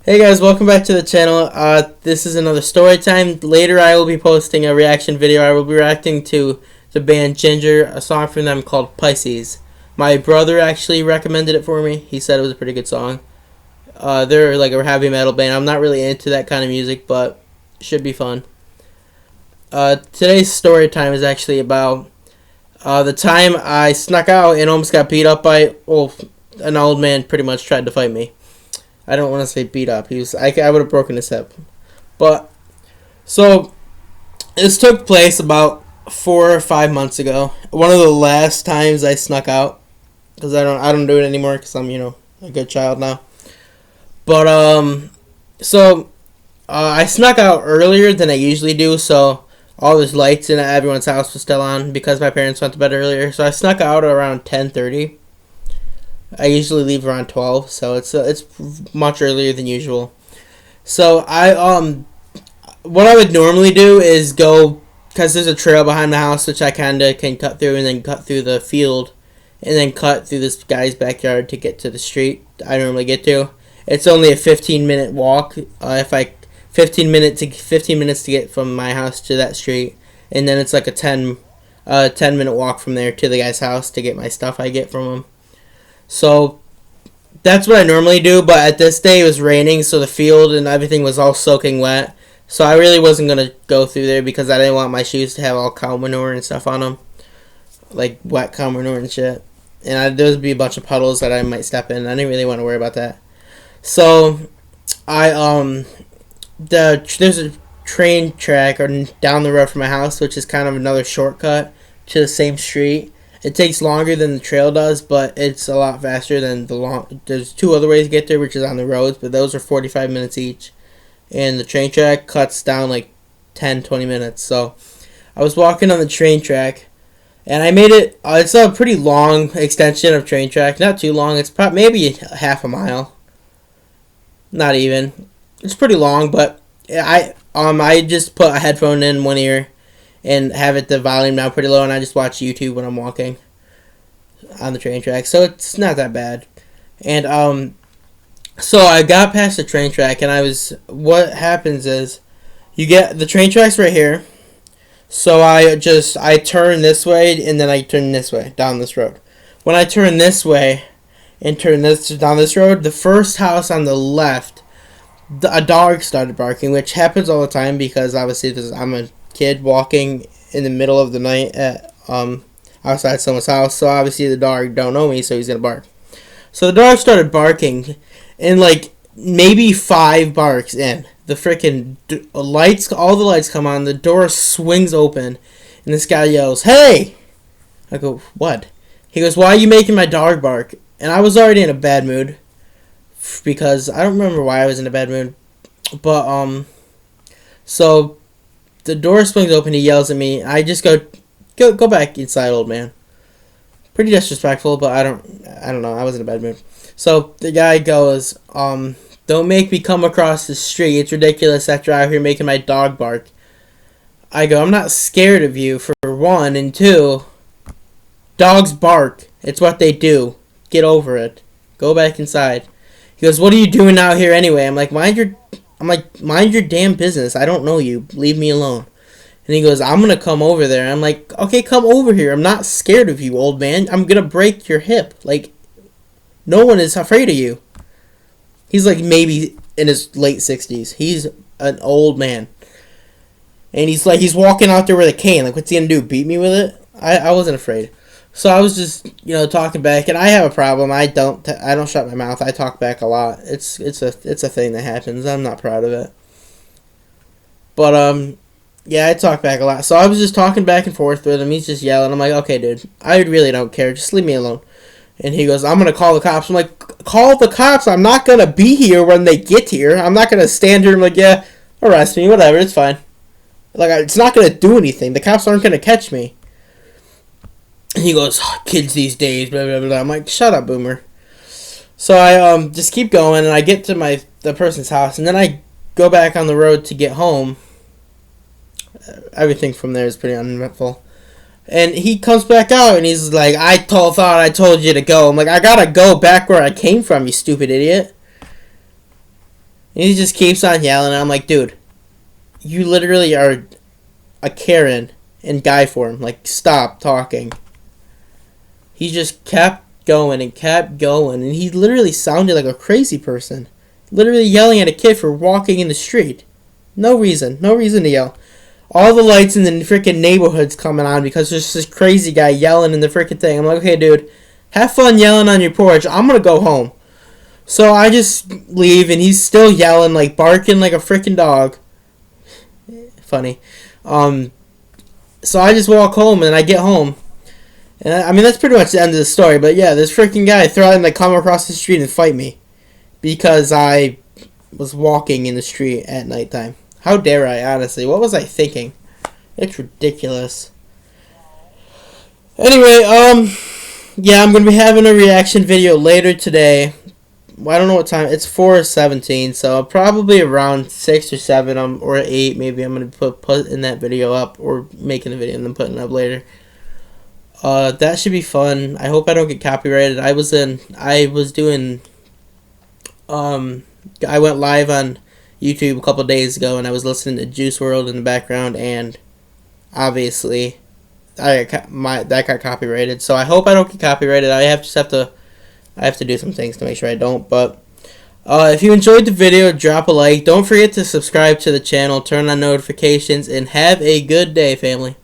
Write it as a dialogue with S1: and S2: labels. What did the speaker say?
S1: Hey guys, welcome back to the channel. This is another story time. Later I will be posting a reaction video. I will be reacting to the band Ginger, a song from them called Pisces. My brother actually recommended it for me. He said it was a pretty good song. They're like a heavy metal band. I'm not really into that kind of music, but it should be fun. Today's story time is actually about the time I snuck out and almost got beat up by, well, an old man pretty much tried to fight me. I don't want to say beat up. I would have broken his hip. But so this took place about 4 or 5 months ago. One of the last times I snuck out, because I don't do it anymore because I'm a good child now. But I snuck out earlier than I usually do. So all those lights in everyone's house was still on because my parents went to bed earlier. So I snuck out around 10:30. I usually leave around 12, so it's much earlier than usual. So what I would normally do is go, because there's a trail behind the house which I kind of can cut through, and then cut through the field, and then cut through this guy's backyard to get to the street I normally get to. It's only a 15-minute walk. 15 minutes to get from my house to that street, and then it's like a 10-minute walk from there to the guy's house to get my stuff I get from him. So that's what I normally do, but at this day it was raining, so the field and everything was all soaking wet. So I really wasn't going to go through there because I didn't want my shoes to have all cow manure and stuff on them. Like wet cow manure and shit. And there would be a bunch of puddles that I might step in. I didn't really want to worry about that. So there's a train track down the road from my house, which is kind of another shortcut to the same street. It takes longer than the trail does, but it's a lot faster than there's 2 other ways to get there, which is on the roads, but those are 45 minutes each. And the train track cuts down like 10-20 minutes. So I was walking on the train track, and I made it. It's a pretty long extension of train track, not too long. It's maybe half a mile. Not even. It's pretty long, but I just put a headphone in one ear and have the volume down pretty low, and I just watch YouTube when I'm walking on the train track, so it's not that bad. And so I got past the train track, and what happens is you get the train tracks right here. So I turn this way, and then I turn this way down this road. When I turn this way and turn down this road, the first house on the left, a dog started barking, which happens all the time because obviously I'm a kid walking in the middle of the night at outside someone's house, so obviously the dog don't know me, so he's gonna bark. So the dog started barking, and like maybe 5 barks in, the freaking lights, all the lights come on, the door swings open, and this guy yells, "Hey!" I go, "What?" He goes, "Why are you making my dog bark?" And I was already in a bad mood because I don't remember why I was in a bad mood, but so the door swings open, he yells at me. I just go back inside, old man. Pretty disrespectful, but I don't know. I was in a bad mood. So the guy goes, "Don't make me come across the street. It's ridiculous that you're out here making my dog bark." I go, "I'm not scared of you, for one, and 2, dogs bark. It's what they do. Get over it. Go back inside." He goes, "What are you doing out here anyway?" I'm like, mind your damn business. I don't know you. Leave me alone." And he goes, "I'm going to come over there." I'm like, "Okay, come over here. I'm not scared of you, old man. I'm going to break your hip. Like, no one is afraid of you." He's like maybe in his late 60s. He's an old man. And he's walking out there with a cane. Like, what's he going to do? Beat me with it? I wasn't afraid. So I was just, talking back, and I have a problem. I don't shut my mouth. I talk back a lot. It's a thing that happens. I'm not proud of it. But yeah, I talk back a lot. So I was just talking back and forth with him. He's just yelling. I'm like, "Okay, dude, I really don't care. Just leave me alone." And he goes, "I'm gonna call the cops." I'm like, "Call the cops. I'm not gonna be here when they get here. I'm not gonna stand here and like, yeah, arrest me, whatever. It's fine. Like, it's not gonna do anything. The cops aren't gonna catch me." He goes, "Kids these days, blah, blah, blah." I'm like, "Shut up, boomer." So I just keep going, and I get to the person's house, and then I go back on the road to get home. Everything from there is pretty uneventful. And he comes back out, and he's like, thought I told you to go." I'm like, "I gotta go back where I came from, you stupid idiot." And he just keeps on yelling, and I'm like, dude, you literally are a Karen in guy form. Like, stop talking. He just kept going and kept going, and he literally sounded like a crazy person. Literally yelling at a kid for walking in the street. No reason to yell. All the lights in the freaking neighborhood's coming on because there's this crazy guy yelling in the freaking thing. I'm like, okay, dude, have fun yelling on your porch. I'm gonna go home. So I just leave, and he's still yelling, like barking like a freaking dog. Funny. So I just walk home, and I get home. And I mean, that's pretty much the end of the story. But yeah, this freaking guy threatened to come across the street and fight me because I was walking in the street at nighttime. How dare I, honestly? What was I thinking? It's ridiculous. Anyway, yeah, I'm going to be having a reaction video later today. I don't know what time. It's 4:17, so probably around 6 or 7 or 8 maybe I'm going to put in that video up, or making the video and then putting it up later. That should be fun. I hope I don't get copyrighted. I went live on YouTube a couple days ago, and I was listening to Juice WRLD in the background, and obviously that got copyrighted. So I hope I don't get copyrighted. I have to do some things to make sure I don't. But if you enjoyed the video, drop a like. Don't forget to subscribe to the channel, turn on notifications, and have a good day, family.